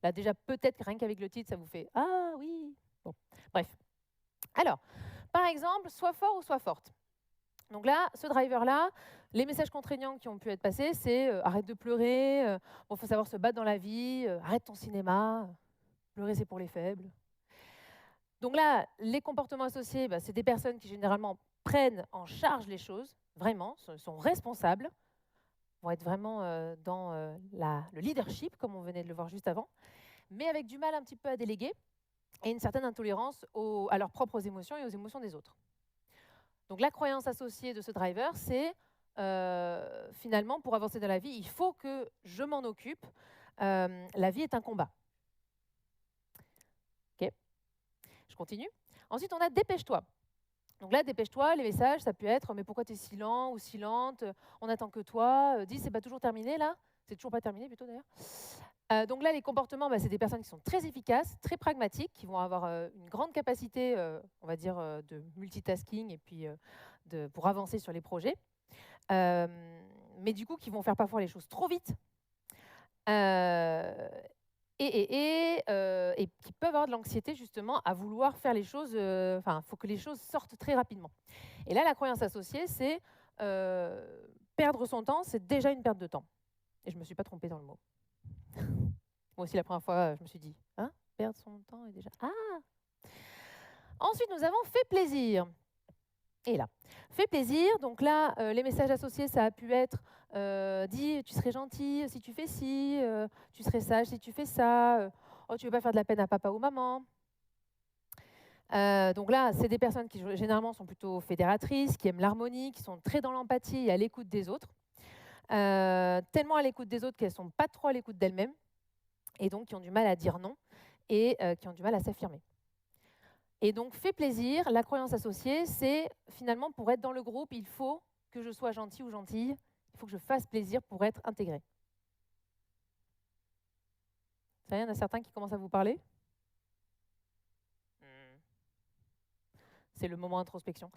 Là, déjà, peut-être rien qu'avec le titre, ça vous fait « Ah oui !» Bon, bref. Alors, par exemple, sois fort ou sois forte. Donc là, ce driver-là, les messages contraignants qui ont pu être passés, c'est arrête de pleurer, bon, faut savoir se battre dans la vie, arrête ton cinéma, pleurer c'est pour les faibles. Donc là, les comportements associés, bah, c'est des personnes qui généralement prennent en charge les choses, vraiment, sont responsables, vont être vraiment dans le leadership, comme on venait de le voir juste avant, mais avec du mal un petit peu à déléguer et une certaine intolérance à leurs propres émotions et aux émotions des autres. Donc la croyance associée de ce driver, c'est finalement, pour avancer dans la vie, il faut que je m'en occupe. La vie est un combat. Ok, je continue. Ensuite, on a dépêche-toi. Donc là, dépêche-toi, les messages, ça peut être mais pourquoi tu es si lent ou si lente, on n'attend que toi, dis c'est pas toujours terminé là, c'est toujours pas terminé plutôt d'ailleurs. Donc là, les comportements, bah, c'est des personnes qui sont très efficaces, très pragmatiques, qui vont avoir une grande capacité, on va dire, de multitasking et puis pour avancer sur les projets. Mais du coup, qui vont faire parfois les choses trop vite euh, et qui peuvent avoir de l'anxiété justement à vouloir faire les choses, enfin, il faut que les choses sortent très rapidement. Et là, la croyance associée, c'est perdre son temps, c'est déjà une perte de temps. Et je ne me suis pas trompée dans le mot. Moi aussi, la première fois, je me suis dit, hein, perdre son temps est déjà... Ah. Ensuite, nous avons fait plaisir. Et là, fait plaisir, donc là, les messages associés, ça a pu être dis, tu serais gentil si tu fais ci, tu serais sage si tu fais ça, oh, tu ne veux pas faire de la peine à papa ou maman. Donc là, c'est des personnes qui généralement sont plutôt fédératrices, qui aiment l'harmonie, qui sont très dans l'empathie et à l'écoute des autres. Tellement à l'écoute des autres qu'elles ne sont pas trop à l'écoute d'elles-mêmes, et donc qui ont du mal à dire non, et qui ont du mal à s'affirmer. Et donc, fait plaisir, la croyance associée, c'est finalement pour être dans le groupe, il faut que je sois gentil ou gentille, il faut que je fasse plaisir pour être intégré. Ça y est, il y en a certains qui commencent à vous parler? C'est le moment introspection.